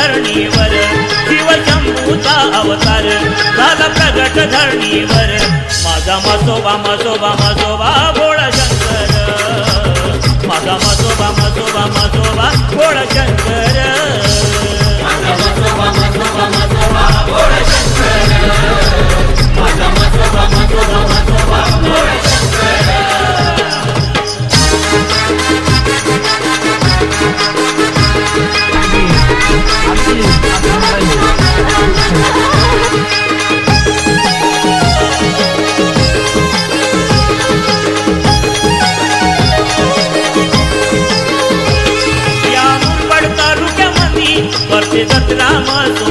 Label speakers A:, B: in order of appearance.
A: धरणीवर शिवशंभूचा अवतार झाला प्रगट धरणीवर माझा मसोबा मसोबा मसोबा भोळा शंकर माझा मसोबा मसोबा मसोबा भोळा शंकर
B: माझा मसोबा मसोबा मसोबा भोळा शंकर माझा मसोबा मसोबा मसोबा भोळा शंकर
A: या मुरबाड तालुक्यामध्ये करते जत्रा मसोबा